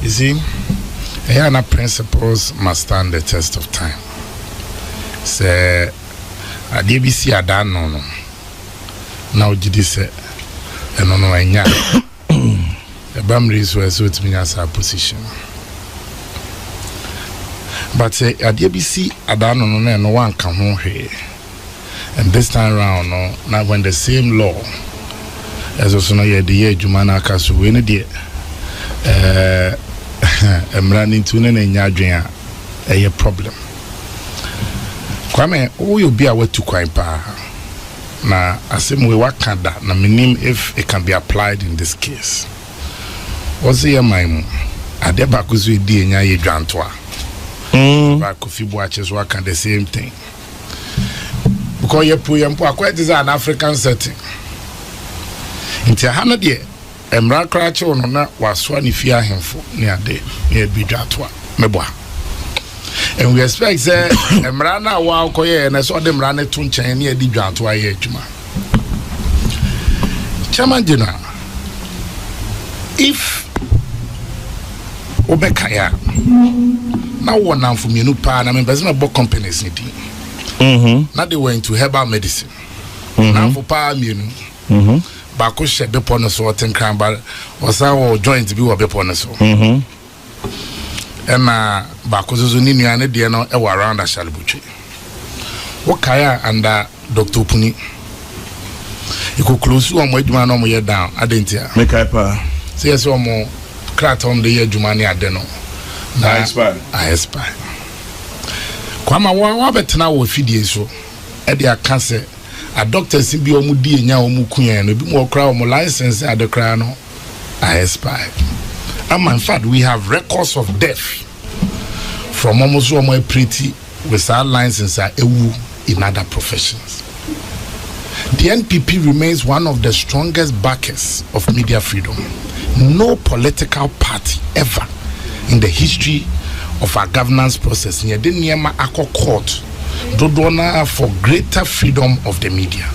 You see, here principles must stand the test of time. Say, a DBC a done no. Now did you say, and no, a Bamris were so to me as our position. But say, a DBC a done no one come home here. And this time round, no, now when the same law as also no year the year Jumana Kasu win it, I'm running to a problem. Kwame, who you be away to Kwaipa? Na asem we work that na minim if it can be applied in this case. What's the maimu? Adeba kuzu di nya ye dwantoa. Ba Kofi Boaches work the same thing. Because you put your quite is an African setting. Into 100 years, Emra Cratch on was one if you are him for near day, near Bijatwa, Meboa. And we expect that Emrana wow koye and I saw them run a tuncha near Dijatwa Yejuma. Chairman General, if Obekaya now one now from you pan, I mean, there's no book companies in it. Now they went to herbal medicine. Now for power immune. Bako shed the ponus or 10 cramba was our joint to be a beponus. And Bako's Nini and Diano around a shalibuchi. What Kaya and Dr. Puni? You could close one way man on your down. I didn't hear. Make up. Say yes, one more crat on the year Jumani Adeno. I aspire. Kwama wa betina wo fidie so e dia ka se a doctor si bi omudi enya omukunya no bi mo kra o license adekra no I expire. In fact we have records of death from almost one pretty with our license ewu in other professions. The NPP remains one of the strongest backers of media freedom. No political party ever in the history of our governance process in the Niema Ako Court Dodona for greater freedom of the media.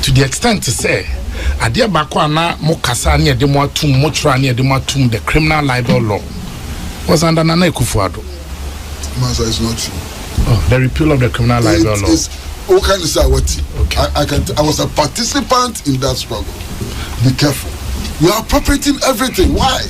To the extent to say, Adia Bakwana Mokasa near the Moatum, Motra near the Moatum, the criminal libel law was under Nana Kufuado. Master, it's not true. Oh, the repeal of the criminal libel law. What can you say? Okay. I was a participant in that struggle. Be careful. You are appropriating everything. Why?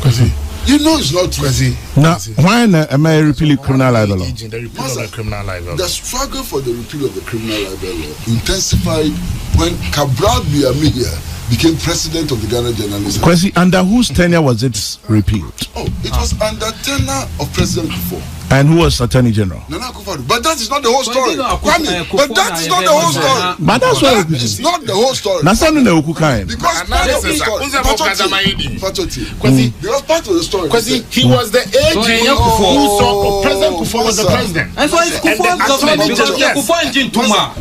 Kwasi. You know it's not true. Now, why am I repealing criminal libel law? The struggle for the repeal of the criminal libel law intensified when Cabral Biamia became president of the Ghana Journalists. Kwasi, under whose tenure was it repealed? Oh, it was under tenure of President Kufuor. And who was Attorney General? Nana Akufo-Addo. But that is not the whole story. Kwame, but that is not the whole story. But that's what it is. Not the whole story. Because part of the story. Because part of the story. Because he was the AG who saw President Kufuor was the president. And so it's Kufuor's government because Kufuor engine Tuma.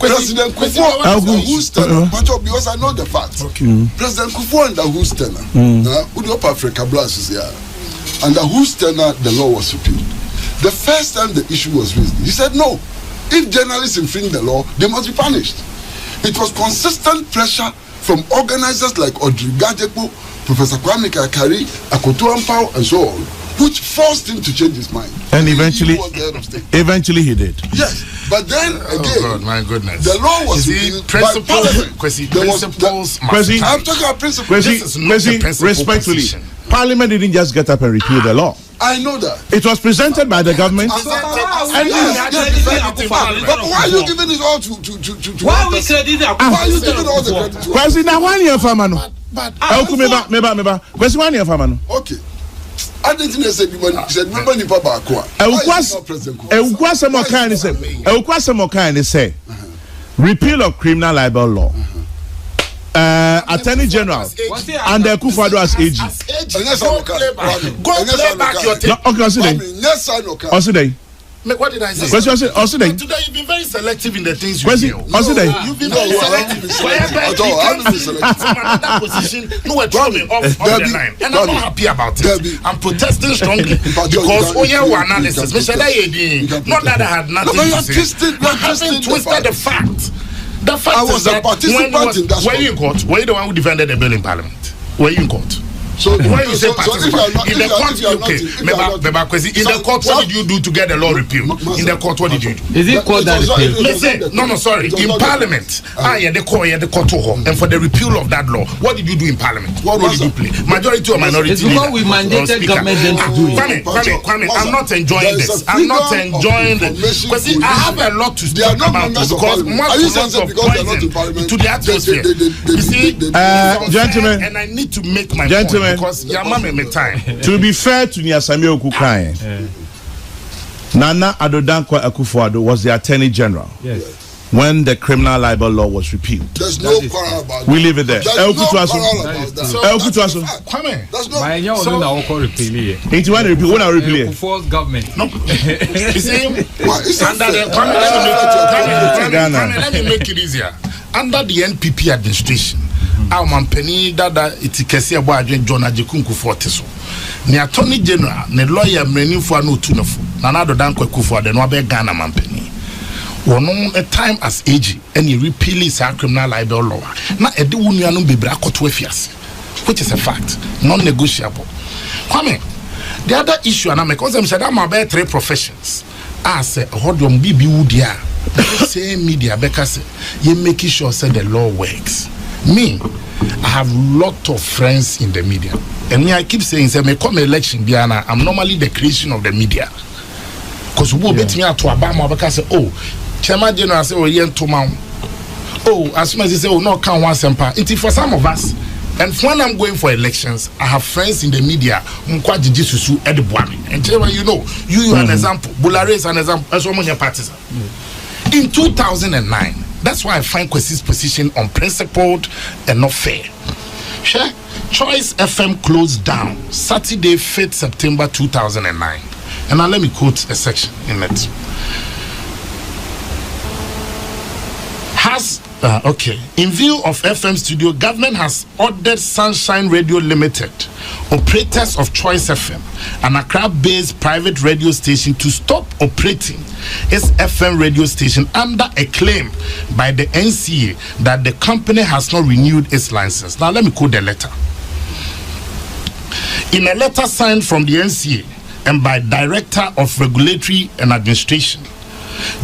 President Kufuor who's tenor. Because I know the facts. President Kufuor under whose tenor? Africa Blast is here. Under whose tenor the law was repealed. The first time the issue was raised, he said no. If journalists infringe the law, they must be punished. It was consistent pressure from organizers like Audrey Gajepo, Professor Kwame Kayi, Akoto Ampao, and so on, which forced him to change his mind. And eventually he did. Yes, but then again, God, my goodness, the law was repealed by Parliament. I'm talking about principles. Respectfully, Parliament didn't just get up and repeal the law. I know that. It was presented by the government. But why are you giving it all to why are we crediting? Why are you giving all the credit to Kwasi, now 1 year for man. Kwasi 1 year for man. Okay. I didn't say nobody papa akwa. Say repeal of criminal libel law. Attorney General and the Akufo-Addo as AG. Go play back your tape. Okay, what did I say? Today you've been very selective in the things you do. You've been very selective. From another position, you were throwing off the line. And I'm not happy about it. I'm protesting strongly because analysis. Not that I had nothing to say. I haven't twisted the fact The fact I was is that a participant in that. Were you in court? Were you the one who defended the bill in Parliament? Were you in court? So when you say participant, in the court, okay, in the court, what did you do to get the law repealed? In the court, what did you do? Is it called that repeal? Listen, no, sorry. In Parliament, the court, and for the repeal of that law, what did you do in Parliament? What role did you play? Majority or minority? It's because we mandated government to do it. Kwame, I'm not enjoying this. I'm not enjoying this. Because I have a lot to talk about this because to the atmosphere. You see, gentlemen, and I need to make my point. Because your mama me time. To be fair to Sammy Awuku Kayi, Nana Adodankwa Akufo-Addo was the Attorney General. Yes. When the criminal libel law was repealed. There's no quarrel about that. We leave it there. There's no quarrel about that. Kwame. There's no. My young one now call repeal. Ain't one repeal. When I repeal. Force government. No. You see, Under the let me make it easier. Under the NPP administration, our mampeni dada itikesi abo adwen John Ajekunku forte so. Ni Attorney General, ni lawyer mrenifo anu tunafo. Nana Adodankwa Akufo-Addo no abe Ghana mampeni. One a time as AG and you repealing criminal libel law. Now a do union be which is a fact, non-negotiable. Kwame, the other issue and I make because I'm said I'm about 3 professions. I say hold on BB Woodia. Same media because you making sure say the law works. Me, I have lot of friends in the media. And me I keep saying say me come election Biana, I'm normally the creation of the media. Because we bet me out to Obama because say Chairman General say, oh, yeah, to mount. Oh, as soon as he say, oh, no, can't want semper. It's for some of us. And when I'm going for elections, I have friends in the media. And you know, you are an example. Bulare is an example. As one of your parties. In 2009, that's why I find Kwasi's position unprincipled and not fair. Sure. Choice FM closed down Saturday, 5th September 2009. And now let me quote a section in it. In view of FM studio, government has ordered Sunshine Radio Limited, operators of Choice FM, an Accra-based private radio station, to stop operating its FM radio station under a claim by the NCA that the company has not renewed its license. Now let me quote the letter. In a letter signed from the NCA and by Director of Regulatory and Administration,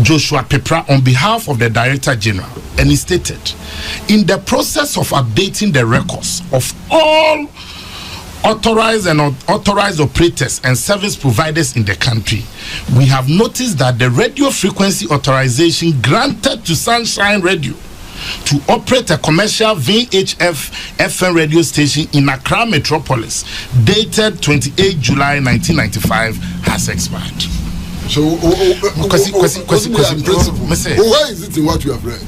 Joshua Pepra, on behalf of the Director General, and he stated, in the process of updating the records of all authorized and unauthorized operators and service providers in the country, we have noticed that the radio frequency authorization granted to Sunshine Radio to operate a commercial VHF FM radio station in Accra Metropolis, dated 28 July 1995, has expired. So, where is it in what you have read?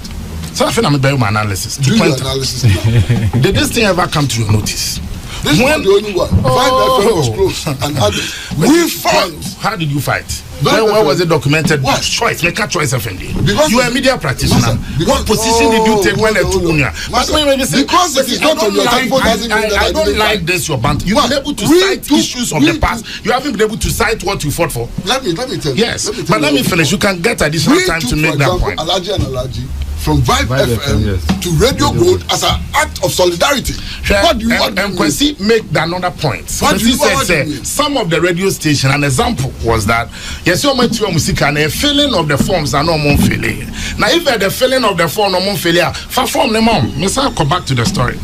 So I think I'm about my analysis. Do your analysis now. Did this thing ever come to your notice? This is not the only one. 5FM was closed and others. We fought. How did you fight? Where was it documented? What choice? Make a choice of India. You are a media practitioner. What position did you take when they took on you? Because it is not on your time. I don't like this, your band. You've been able to cite issues of the past. You haven't been able to cite what you fought for. Let me tell you. Yes, but let me finish. You can get additional time to make that point. From Vibe FM to Radio Gold as an act of solidarity. What do you want? And Kwasi make another point. Some of the radio station, an example was that yes, you might hear music and a filling of the forms are no more filling. Now, if the filling of the form no more failure, for form the mom. I'll come back to the story.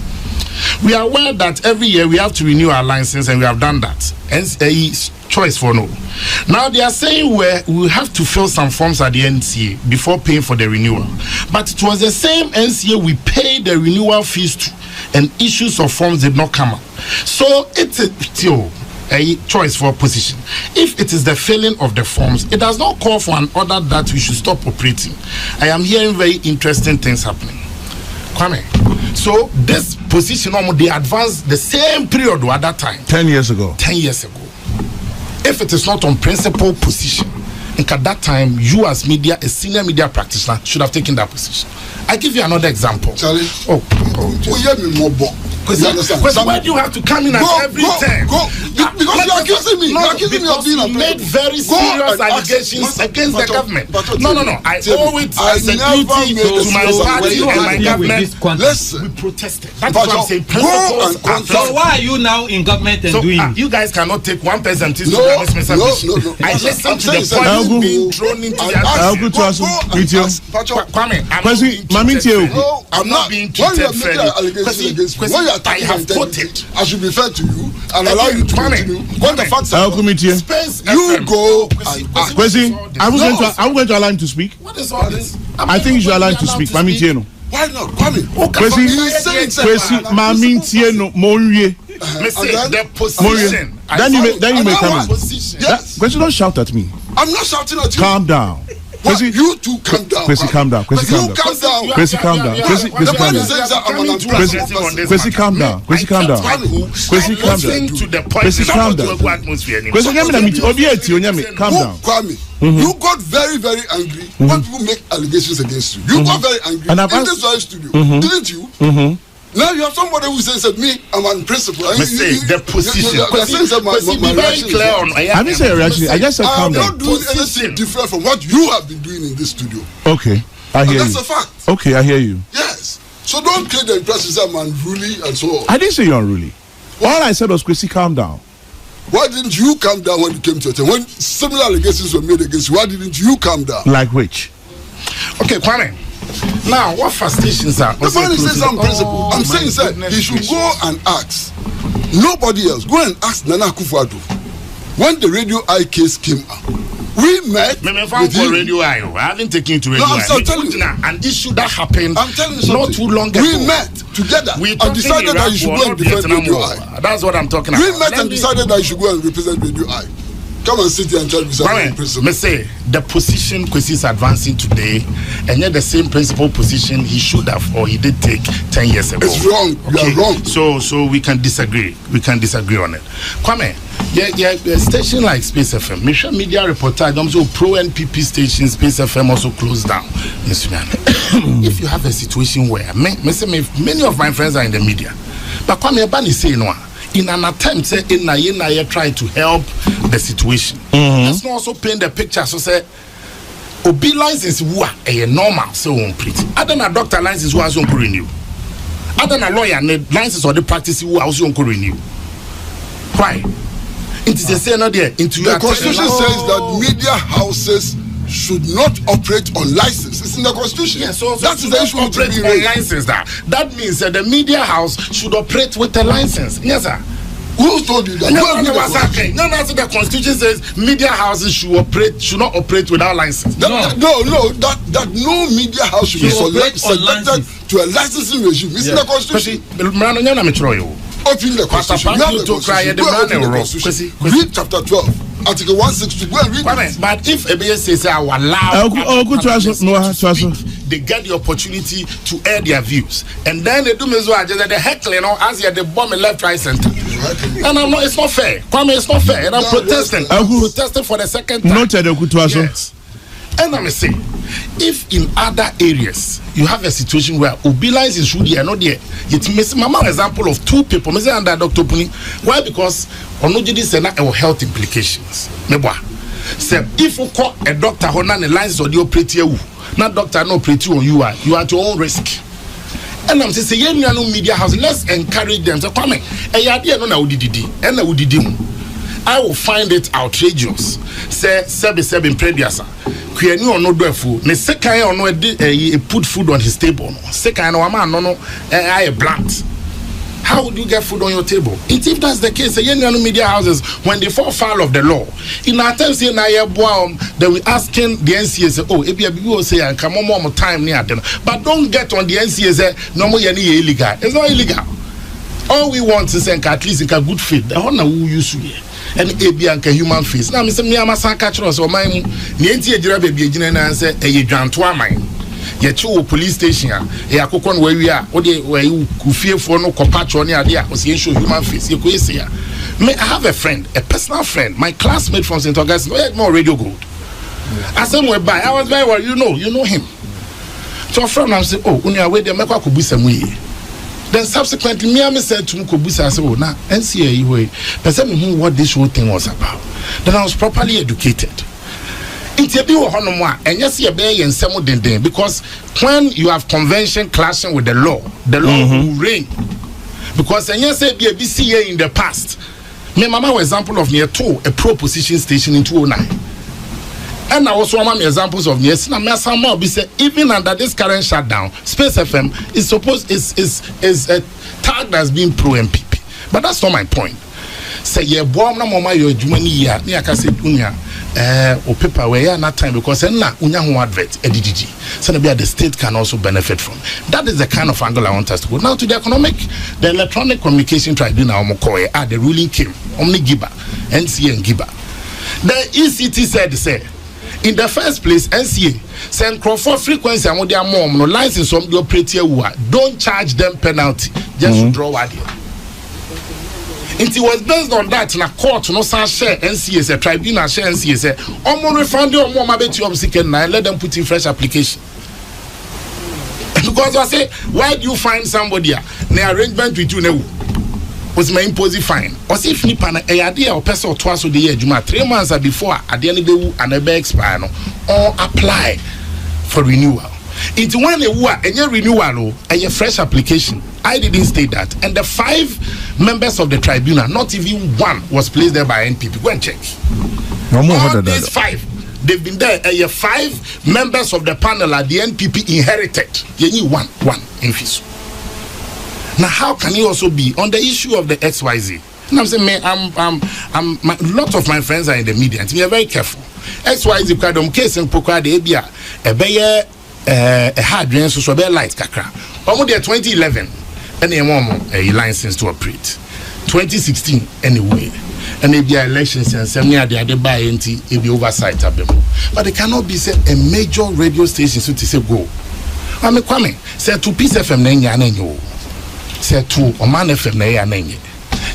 We are aware that every year we have to renew our license, and we have done that. Hence, a choice for no. Now they are saying we have to fill some forms at the NCA before paying for the renewal. But it was the same NCA we paid the renewal fees to, and issues of forms did not come up. So it's still a choice for position. If it is the filling of the forms, it does not call for an order that we should stop operating. I am hearing very interesting things happening. Kwame. So this position, they advanced the same period at that time. 10 years ago. 10 years ago. If it is not on principal position, at that time, you as media, a senior media practitioner, should have taken that position. I give you another example. Charlie, why do you have to come in at every time? Because you're accusing me. You're accusing me of being a made very serious allegations against the government. No. I owe it as a duty to my party and my government. Listen, we protested. That's what I'm saying. So why are you now in government and doing it? You guys cannot take one person to No. I listen to the point being thrown into the I'll trust you. Kwame, I'm not being treated fairly. When you are attacking my integrity, I should be fair to you and allow you to continue. When the facts are you go and Kwasi, I'm going to allow him to speak. What is all this? I think you should allow him to speak. Mami Tieno. why not? Kwame. Kwasi, Mami Tieno, Monye. The position. Then you may come in. Yes. Kwasi, don't shout at me. I'm not shouting at you. Calm down. Kwasi, you two calm down. Kwasi, calm down. Kwasi, calm down. Kwasi, calm down. Kwasi, calm down. Kwasi, calm down. Kwasi, calm down. Kwasi, calm down. Kwasi, calm down. Kwame, you got very, very angry when people make allegations against you. You got very angry in this very studio, didn't you? Now you have somebody who says that me, I'm on principle. The position. Be very clear on. I didn't say reaction. I just said calm down. I'm not doing anything different from what you have been doing in this studio. Okay, I hear you. That's a fact. Okay, I hear you. Yes. So don't create the impression that I'm unruly and so on. I didn't say you're unruly. All I said was, Kwasi, calm down. Why didn't you calm down when you came to your turn? When similar allegations were made against you, why didn't you calm down? Like which? Okay, Kwame. Now, what frustrations are? The man says some principle. I'm saying, sir, he should go and ask. Nobody else. Go and ask Nana Akufo-Addo. When the Radio Eye case came up, we met with him. Radio Eye. I haven't taken you to Radio Eye. I'm telling you. An issue that happened I'm telling you something. Not too long ago. We met together and decided that you should go and defend Radio Eye. That's what I'm talking about. We met and decided that you should go and represent Radio Eye. Come and sit here and tell me something. Me say the position Kwasi is advancing today, and yet the same principal position he should have or he did take 10 years ago. It's wrong. Okay. You are wrong. So we can disagree. We can disagree on it. Kwame, a station like Space FM, Mission Media Reportage, also pro NPP station Space FM also closed down. If you have a situation where many of my friends are in the media, but Kwame Bani say no. In an attempt, in trying to help the situation. Let's not also paint the picture. So say, Obi license who are a normal so on pretty. Other than a doctor license who has on renew. Other than a lawyer license or the practice who also on renew. Why? It is the same there. Into the constitution says that media houses should not operate on license. It's in the constitution. Yeah, so that's the issue. Operate on license. That means that the media house should operate with a license. Yes, sir. Who told you that? No, that's what the constitution says. Media houses should not operate without license. That no media house should be subjected to a licensing regime. It's in the constitution. Open the constitution. Read chapter 12. Article 162. Go and read it. But if ABS says I will allow they get the opportunity to air their views, and then they do me so just the heckling or as they bomb left, right, center. And it's not fair. Kwame, it's not fair. And I'm protesting. I'm protesting for the second time. Yes. And I'm saying, if in other areas you have a situation where Obi lines is really not there, it makes Mama example of two people. Me say under Dr. Puni. Why? Because onojidi say na health implications. Say if you call a doctor who na the lines or the operate you, not doctor no operate on you are at your own risk. And I'm saying, no media house, let's encourage them to come in. I will find it outrageous. Say, Sebi Prediasa. Kuyani or no dofu. Ne sekai or no put food on his table. Sekai no ama no I blunt. How would you get food on your table? If that's the case, the media houses, when they fall foul of the law, in our times here, they will asking the NCA, oh, if you say, and come on more time near them. But don't get on the NCA, no more illegal. It's not illegal. All we want is at least in a good faith. The honor who use you and a human face. Now, Mr. Miyama catch us or my Nienti baby, and say, a grant to mine. Yet you police station, a coupon where we are, or where you fear for no compatron idea, was the issue human face. You could say, may I have a friend, a personal friend, my classmate from St. Augustine, no more radio gold. I said, by I was very well, you know him. So a friend, I said, oh, when you are waiting, make a could be some way. Then subsequently, me said to Mukobusa, I said, oh, now, NCA, person who what this whole thing was about. Then I was properly educated. It's a bit of and yes, you're being some because when you have convention clashing with the law will reign. Because and yes, be a BCA in the past. My mama was example of near two a pro-position station in 2009. And I also want examples of yes, even under this current shutdown, Space FM is supposed is a tag that's being pro-MPP. But that's not my point. Say yeah, bomb na mama yo jumani ya ni akase unya o paper where na time because na unya ho advert edididi. So the state can also benefit from. That is the kind of angle I want us to go. Now to the Electronic Communication Tribunal the ruling came Omni Giba, NCA and Giba. The ECT said say in the first place, NCA send Crawford frequency and their mom no license from the operator don't charge them penalty just to draw out here. It was based on that in a court no share NCA a tribunal share NCA say refund your mom bet you and let them put in fresh application. Because I say why do you find somebody the arrangement with you now was my imposing fine. Or see if Nipan a idea or person or twice a year, Juma 3 months before at the end of the and a expire or apply for renewal. It's one a your renewal and your fresh application. I didn't state that. And the 5 members of the tribunal, not even one was placed there by NPP. Go and check. No more all these 5. They've been there. And your 5 members of the panel at the NPP inherited. You need one in Fisu. Now, how can you also be on the issue of the XYZ? And I'm saying, man, lot of my friends are in the media, and we are very careful. XYZ, case and Poka, the ABA, a hard drain, so be light kakra. Almost 2011, and a license to operate. 2016, anyway, and maybe elections and some near the other by NT, it be oversight of them. But it cannot be said a major radio station so to say go. I'm a Kwame, say 2 Peace FM, say 2 Oman FM,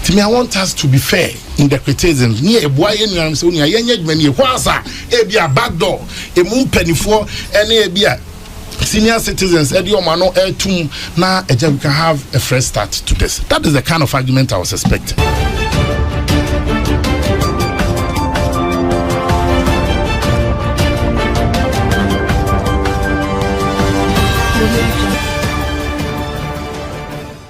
to me, I want us to be fair in the criticism. Near a boy, and so near young men, a backdoor, a moon penny for any senior citizens, Ediomano, Air2, now we can have a fresh start to this. That is the kind of argument I was expecting.